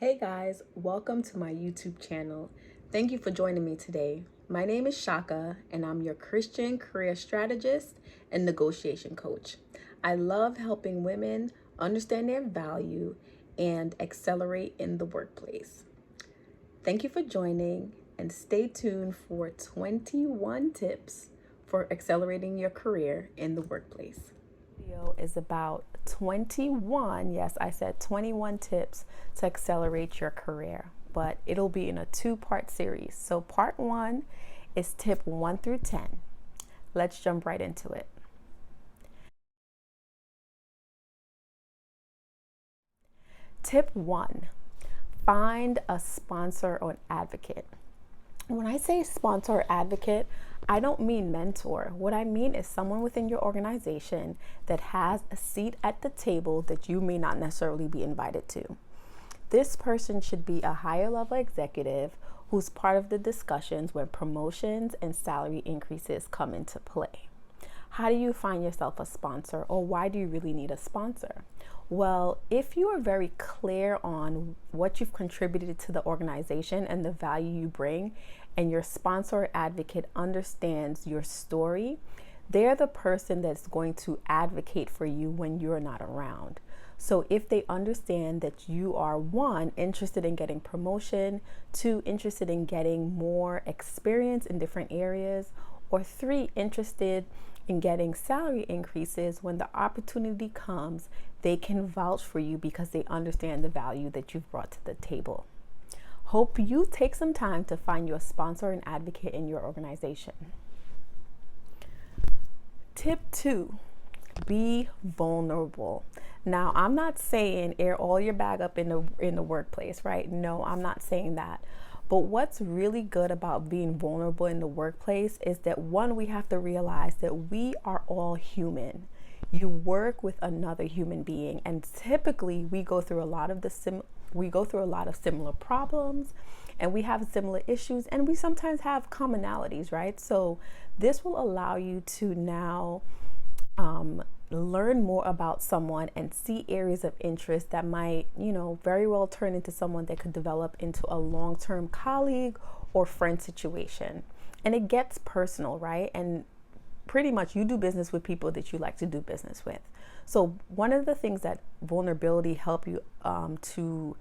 Hey guys, welcome to my YouTube channel. Thank you for joining me today. My name is Chaka and I'm your Christian career strategist and negotiation coach. I love helping women understand their value and accelerate in the workplace. Thank you for joining and stay tuned for 21 tips for accelerating your career in the workplace. Video is about 21, yes, I said 21 tips to accelerate your career, but it'll be in a two-part series. So part 1 is tip 1 through 10. Let's jump right into it. Tip 1, find a sponsor or an advocate. When I say sponsor or advocate, I don't mean mentor. What I mean is someone within your organization that has a seat at the table that you may not necessarily be invited to. This person should be a higher level executive who's part of the discussions when promotions and salary increases come into play. How do you find yourself a sponsor, or why do you really need a sponsor? Well, if you are very clear on what you've contributed to the organization and the value you bring, and your sponsor or advocate understands your story, they're the person that's going to advocate for you when you're not around. So if they understand that you are, 1, interested in getting promotion, 2, interested in getting more experience in different areas, or 3, interested in getting salary increases, when the opportunity comes, they can vouch for you because they understand the value that you've brought to the table. Hope you take some time to find your sponsor and advocate in your organization. Tip 2, be vulnerable. Now, I'm not saying air all your bag up in the workplace, right? No, I'm not saying that. But what's really good about being vulnerable in the workplace is that, 1, we have to realize that we are all human. You work with another human being, and typically we go through a lot of similar problems, and we have similar issues, and we sometimes have commonalities, right? So this will allow you to now learn more about someone and see areas of interest that might, very well turn into someone that could develop into a long-term colleague or friend situation. And it gets personal, right? And pretty much you do business with people that you like to do business with. So one of the things that vulnerability help you to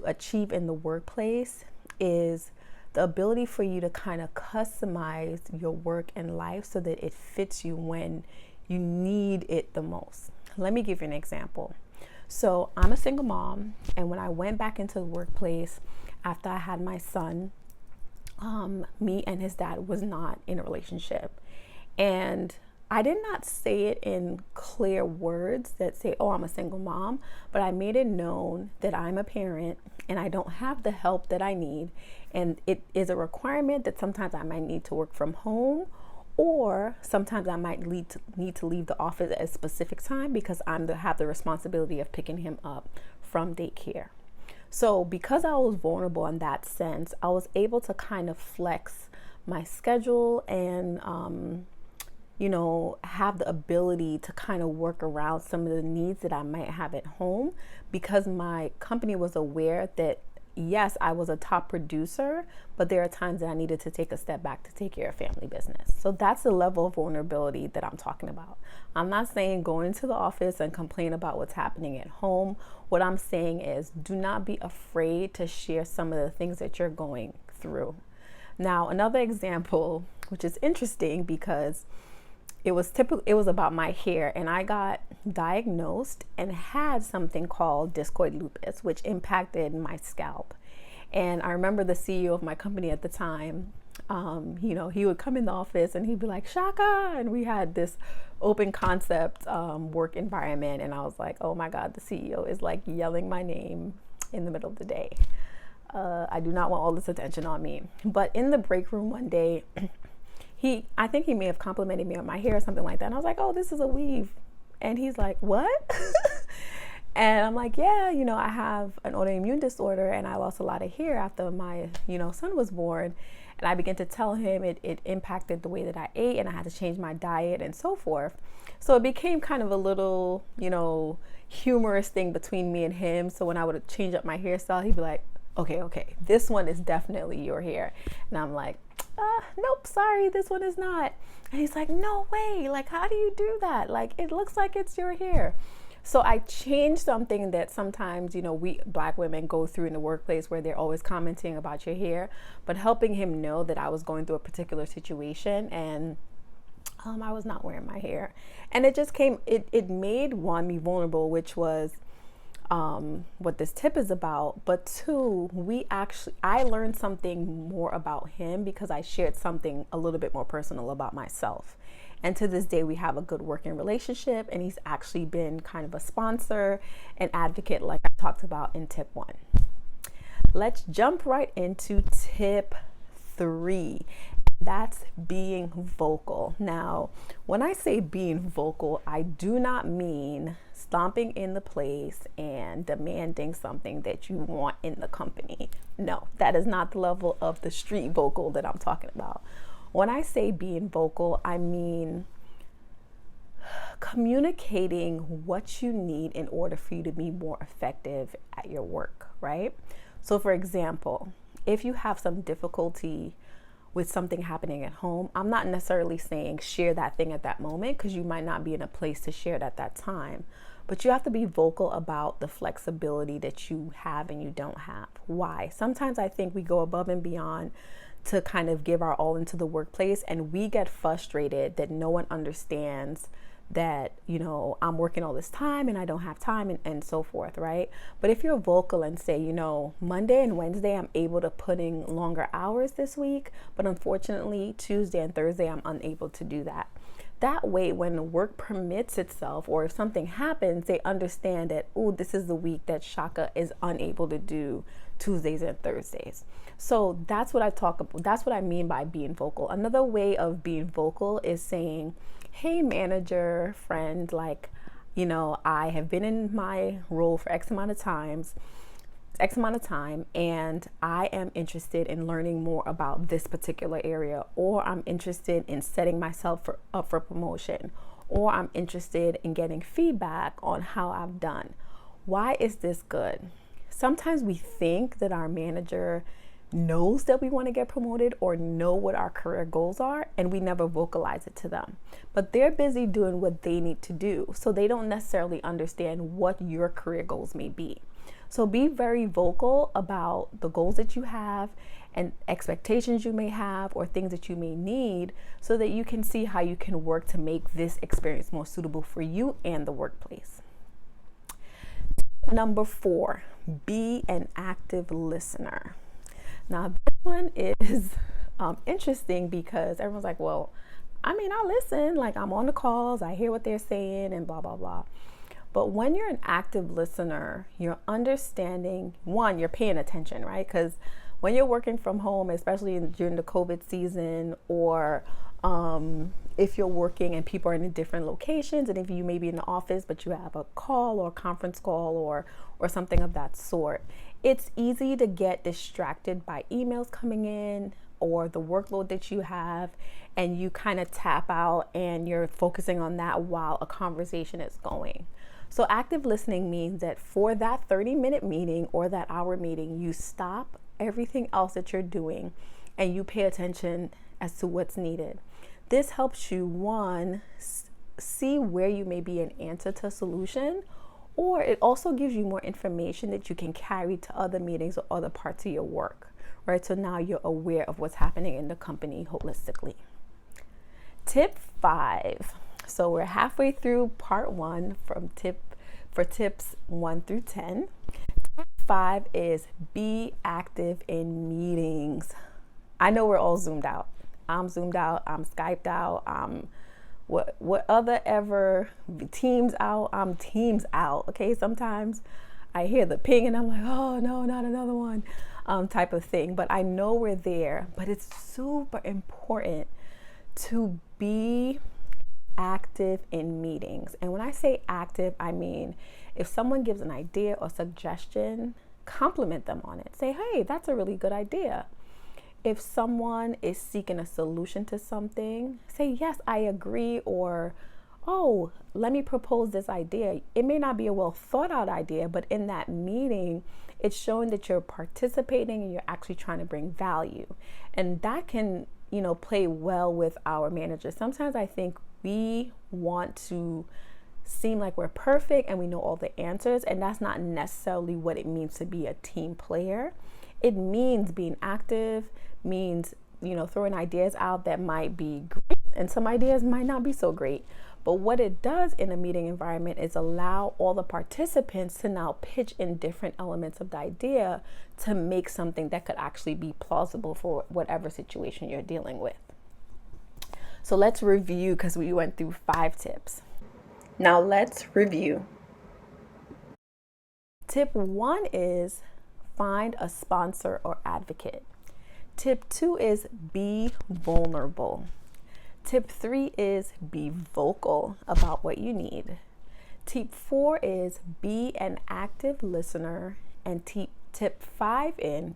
achieve in the workplace is the ability for you to kind of customize your work and life so that it fits you when you need it the most. Let me give you an example. So I'm a single mom, and when I went back into the workplace after I had my son, me and his dad was not in a relationship. And I did not say it in clear words that say, oh, I'm a single mom, but I made it known that I'm a parent and I don't have the help that I need. And it is a requirement that sometimes I might need to work from home, or sometimes I might need to leave the office at a specific time because have the responsibility of picking him up from daycare. So because I was vulnerable in that sense, I was able to kind of flex my schedule and, have the ability to kind of work around some of the needs that I might have at home, because my company was aware that, yes, I was a top producer, but there are times that I needed to take a step back to take care of family business. So that's the level of vulnerability that I'm talking about. I'm not saying go into the office and complain about what's happening at home. What I'm saying is, do not be afraid to share some of the things that you're going through. Now, another example, which is interesting because it was about my hair, and I got diagnosed and had something called discoid lupus, which impacted my scalp. And I remember the CEO of my company at the time, he would come in the office and he'd be like, Shaka, and we had this open concept work environment, and I was like, oh my God, the CEO is like yelling my name in the middle of the day. I do not want all this attention on me. But in the break room one day, I think he may have complimented me on my hair or something like that. And I was like, oh, this is a weave. And he's like, what? And I'm like, yeah, I have an autoimmune disorder and I lost a lot of hair after my, son was born. And And I began to tell him it impacted the way that I ate, and I had to change my diet and so forth. So it became kind of a little, humorous thing between me and him. So when I would change up my hairstyle, he'd be like, okay, this one is definitely your hair. And I'm like, nope, sorry, this one is not. And he's like, no way, like, how do you do that? Like, it looks like it's your hair. So I changed something that sometimes, we Black women go through in the workplace, where they're always commenting about your hair, but helping him know that I was going through a particular situation, and I was not wearing my hair. And it just it made me vulnerable, which was what this tip is about. But two, I learned something more about him because I shared something a little bit more personal about myself. And to this day, we have a good working relationship, and he's actually been kind of a sponsor and advocate, like I talked about in tip 1. Let's jump right into tip 3. That's being vocal. Now, when I say being vocal, I do not mean stomping in the place and demanding something that you want in the company. No, that is not the level of the street vocal that I'm talking about. When I say being vocal, I mean communicating what you need in order for you to be more effective at your work, right? So for example, if you have some difficulty with something happening at home, I'm not necessarily saying share that thing at that moment, because you might not be in a place to share it at that time. But you have to be vocal about the flexibility that you have and you don't have. Why? Sometimes I think we go above and beyond to kind of give our all into the workplace, and we get frustrated that no one understands that, I'm working all this time and I don't have time, and so forth, right? But if you're vocal and say, Monday and Wednesday, I'm able to put in longer hours this week, but unfortunately, Tuesday and Thursday, I'm unable to do that. That way, when work permits itself, or if something happens, they understand that, this is the week that Chaka is unable to do Tuesdays and Thursdays. So that's what that's what I mean by being vocal. Another way of being vocal is saying, hey, manager, friend, like, I have been in my role for X amount of time, and I am interested in learning more about this particular area, or I'm interested in setting myself up for promotion, or I'm interested in getting feedback on how I've done. Why is this good? Sometimes we think that our manager knows that we want to get promoted or know what our career goals are, and we never vocalize it to them. But they're busy doing what they need to do, so they don't necessarily understand what your career goals may be. So be very vocal about the goals that you have and expectations you may have, or things that you may need, so that you can see how you can work to make this experience more suitable for you and the workplace. Number 4, be an active listener. Now, this one is interesting because everyone's like, well, I listen, like, I'm on the calls, I hear what they're saying and blah, blah, blah. But when you're an active listener, you're understanding, one, you're paying attention, right? Because when you're working from home, especially during the COVID season, or if you're working and people are in different locations, and if you may be in the office, but you have a call or a conference call or something of that sort, it's easy to get distracted by emails coming in or the workload that you have, and you kind of tap out and you're focusing on that while a conversation is going. So active listening means that for that 30-minute meeting or that hour meeting, you stop everything else that you're doing and you pay attention as to what's needed. This helps you, one, see where you may be an answer to a solution, or it also gives you more information that you can carry to other meetings or other parts of your work, right? So now you're aware of what's happening in the company holistically. Tip 5. So we're halfway through part 1 for tips 1 through 10. Tip 5 is be active in meetings. I know we're all zoomed out. I'm zoomed out. I'm Skyped out. I'm what other ever Teams out. I'm Teams out. Okay. Sometimes I hear the ping and I'm like, oh no, not another one, type of thing. But I know we're there. But it's super important to be active in meetings. And when I say active, I mean, if someone gives an idea or suggestion, compliment them on it. Say, hey, that's a really good idea. If someone is seeking a solution to something, say, yes, I agree, or, oh, let me propose this idea. It may not be a well thought out idea, but in that meeting, it's showing that you're participating and you're actually trying to bring value. And that can, play well with our managers. Sometimes I think we want to seem like we're perfect and we know all the answers, and that's not necessarily what it means to be a team player. It means being active, means, throwing ideas out that might be great, and some ideas might not be so great. But what it does in a meeting environment is allow all the participants to now pitch in different elements of the idea to make something that could actually be plausible for whatever situation you're dealing with. So let's review, because we went through 5 tips. Now let's review. Tip 1 is find a sponsor or advocate. Tip 2 is be vulnerable. Tip 3 is be vocal about what you need. Tip 4 is be an active listener. And tip 5 is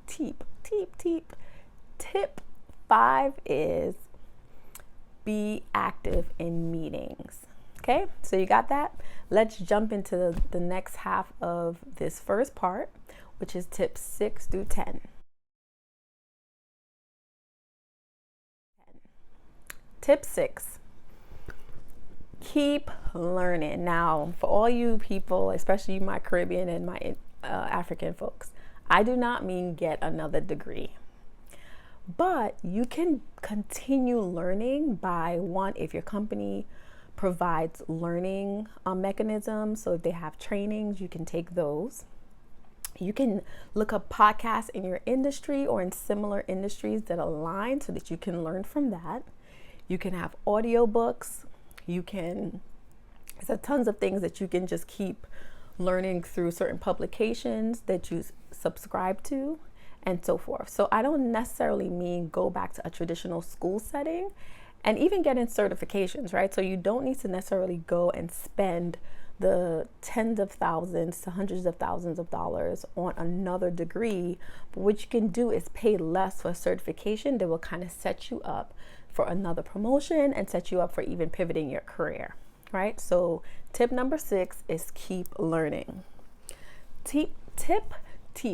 be active in meetings. Okay, so you got that? Let's jump into the next half of this first part, which is tips 6 through 10. Tip 6, keep learning. Now, for all you people, especially my Caribbean and my African folks, I do not mean get another degree. But you can continue learning by, one, if your company provides learning mechanisms. So if they have trainings, you can take those. You can look up podcasts in your industry or in similar industries that align so that you can learn from that. You can have audiobooks. There's tons of things that you can just keep learning through certain publications that you subscribe to and so forth. So I don't necessarily mean go back to a traditional school setting and even get in certifications, right? So you don't need to necessarily go and spend the tens of thousands to hundreds of thousands of dollars on another degree. But what you can do is pay less for a certification that will kind of set you up for another promotion and set you up for even pivoting your career, right? So tip number 6 is keep learning. Tip.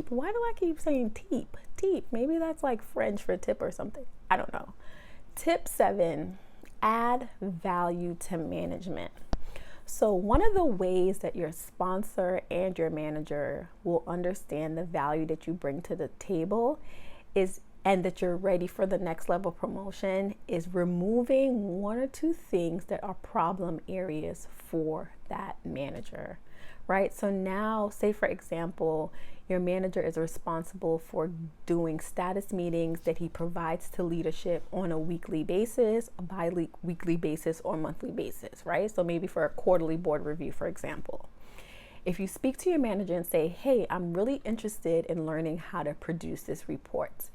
Why do I keep saying teep? Maybe that's like French for tip or something. I don't know. Tip 7, add value to management. So one of the ways that your sponsor and your manager will understand the value that you bring to the table and that you're ready for the next level promotion is removing 1 or 2 things that are problem areas for that manager, right? So now, say for example, your manager is responsible for doing status meetings that he provides to leadership on a weekly basis, a bi-weekly basis, or monthly basis, right? So maybe for a quarterly board review, for example. If you speak to your manager and say, hey, I'm really interested in learning how to produce this report.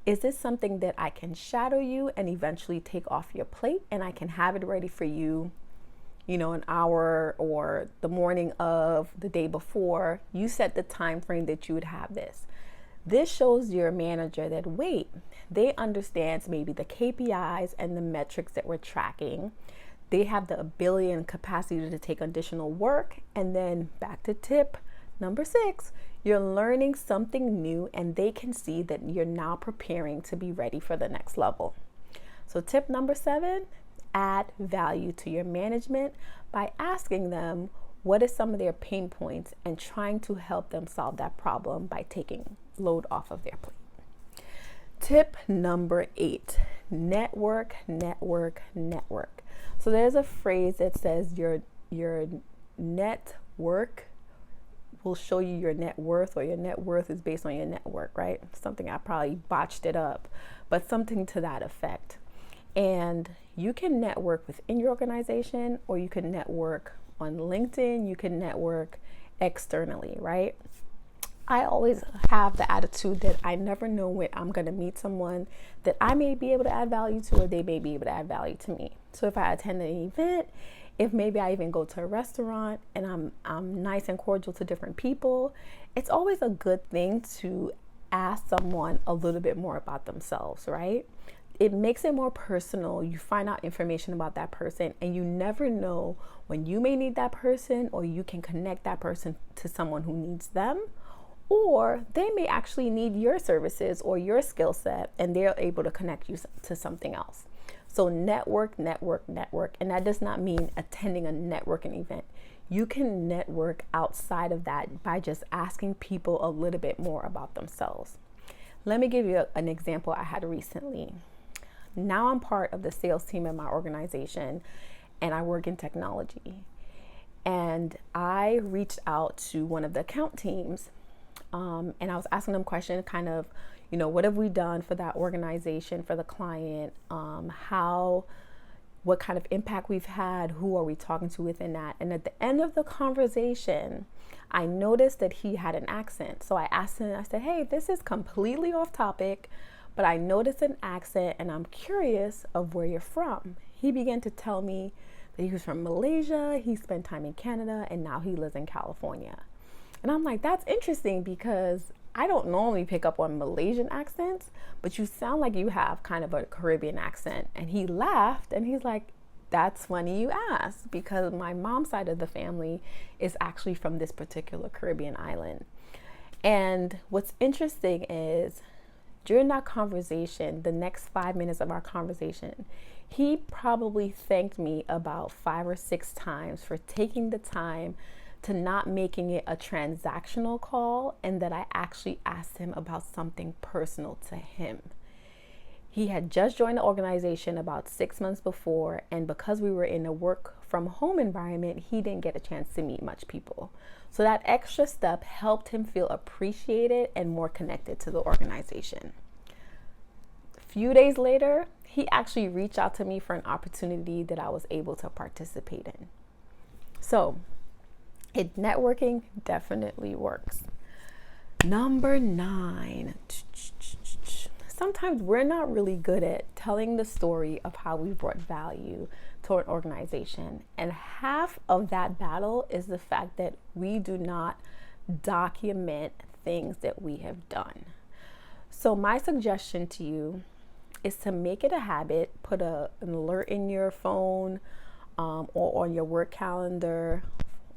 Is this something that I can shadow you and eventually take off your plate, and I can have it ready for you, an hour or the morning of the day before? You set the time frame that you would have this. This shows your manager that, wait, they understand maybe the KPIs and the metrics that we're tracking. They have the ability and capacity to take additional work. And then back to tip number 6, you're learning something new and they can see that you're now preparing to be ready for the next level. So tip number 7, add value to your management by asking them what is some of their pain points and trying to help them solve that problem by taking load off of their plate. Tip number 8, network. So there's a phrase that says your network will show you your net worth, or your net worth is based on your network, right? Something, I probably botched it up, but something to that effect. And you can network within your organization, or you can network on LinkedIn, you can network externally, right? I always have the attitude that I never know when I'm going to meet someone that I may be able to add value to, or they may be able to add value to me. So if I attend an event, if maybe I even go to a restaurant and I'm nice and cordial to different people, it's always a good thing to ask someone a little bit more about themselves, right? It makes it more personal. You find out information about that person, and you never know when you may need that person, or you can connect that person to someone who needs them, or they may actually need your services or your skill set, and they're able to connect you to something else. So network, network, network. And that does not mean attending a networking event. You can network outside of that by just asking people a little bit more about themselves. Let me give you an example I had recently. Now I'm part of the sales team in my organization, and I work in technology. And I reached out to one of the account teams, and I was asking them questions, kind of, what have we done for that organization, for the client, what kind of impact we've had, who are we talking to within that. And at the end of the conversation, I noticed that he had an accent. So I asked him, I said, hey, this is completely off topic, but I noticed an accent and I'm curious of where you're from. He began to tell me that he was from Malaysia, he spent time in Canada, and now he lives in California. And I'm like, that's interesting, because I don't normally pick up on Malaysian accents, but you sound like you have kind of a Caribbean accent. And he laughed and he's like, that's funny you asked, because my mom's side of the family is actually from this particular Caribbean island. And what's interesting is during that conversation, the next 5 minutes of our conversation, he probably thanked me about 5 or 6 times for taking the time to not making it a transactional call, and that I actually asked him about something personal to him. He had just joined the organization about 6 months before, and because we were in a work from home environment, he didn't get a chance to meet much people. So that extra step helped him feel appreciated and more connected to the organization. A few days later, he actually reached out to me for an opportunity that I was able to participate in. So networking definitely works. Number 9. Sometimes we're not really good at telling the story of how we brought value to an organization. And half of that battle is the fact that we do not document things that we have done. So my suggestion to you is to make it a habit, put an alert in your phone or on your work calendar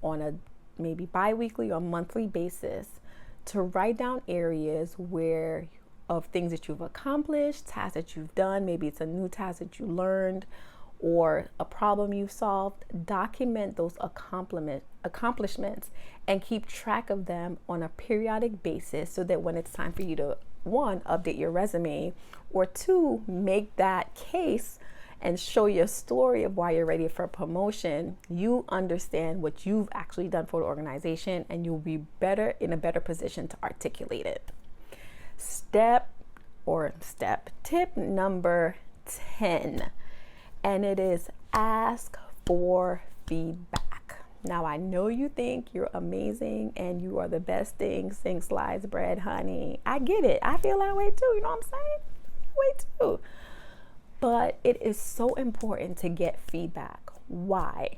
on a maybe bi-weekly or monthly basis, to write down areas of things that you've accomplished, tasks that you've done. Maybe it's a new task that you learned or a problem you've solved. Document those accomplishments and keep track of them on a periodic basis, so that when it's time for you to, 1, update your resume, or 2, make that case and show your story of why you're ready for promotion, you understand what you've actually done for the organization, and you'll be in a better position to articulate it. Tip number 10, and it is ask for feedback. Now, I know you think you're amazing and you are the best thing since sliced bread, honey. I get it. I feel that way too. You know what I'm saying? Way too. But it is so important to get feedback. Why?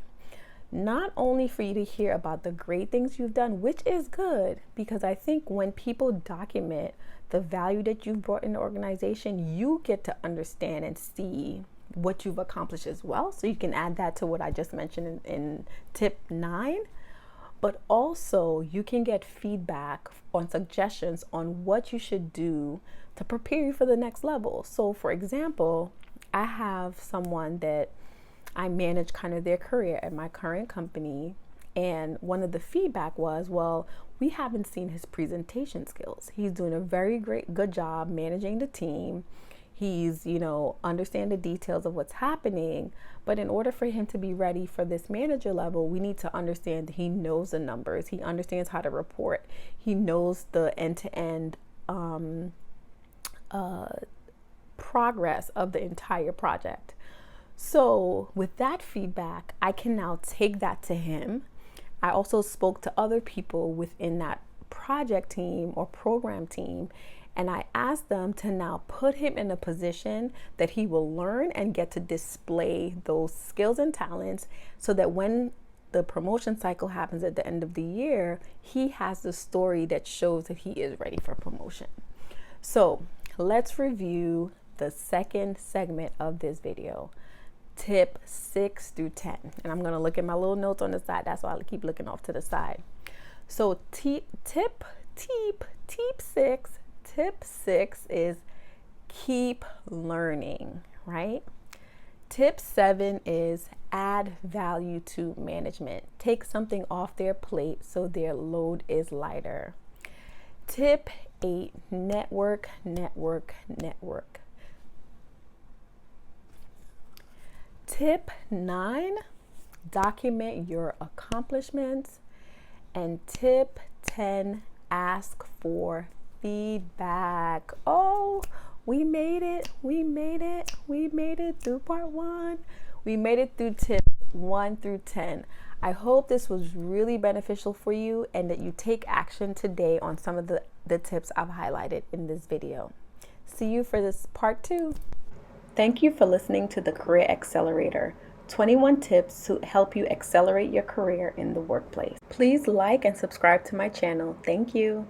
Not only for you to hear about the great things you've done, which is good, because I think when people document the value that you've brought in the organization, you get to understand and see what you've accomplished as well. So you can add that to what I just mentioned in tip 9. But also you can get feedback on suggestions on what you should do to prepare you for the next level. So for example, I have someone that I manage kind of their career at my current company. And one of the feedback was, well, we haven't seen his presentation skills. He's doing a very good job managing the team. He's, understand the details of what's happening. But in order for him to be ready for this manager level, we need to understand that he knows the numbers. He understands how to report. He knows the end-to-end progress of the entire project. So with that feedback, I can now take that to him. I also spoke to other people within that project team or program team, and I asked them to now put him in a position that he will learn and get to display those skills and talents, so that when the promotion cycle happens at the end of the year, he has the story that shows that he is ready for promotion. So let's review the second segment of this video, tip 6 through 10. And I'm going to look at my little notes on the side. That's why I keep looking off to the side. So tip 6 is keep learning, right? Tip 7 is add value to management. Take something off their plate so their load is lighter. Tip 8, network. Tip 9, document your accomplishments. And tip 10, ask for feedback. Oh, we made it through part 1. We made it through tips 1 through 10. I hope this was really beneficial for you and that you take action today on some of the tips I've highlighted in this video. See you for this part 2. Thank you for listening to the Career Accelerator, 21 tips to help you accelerate your career in the workplace. Please like and subscribe to my channel. Thank you.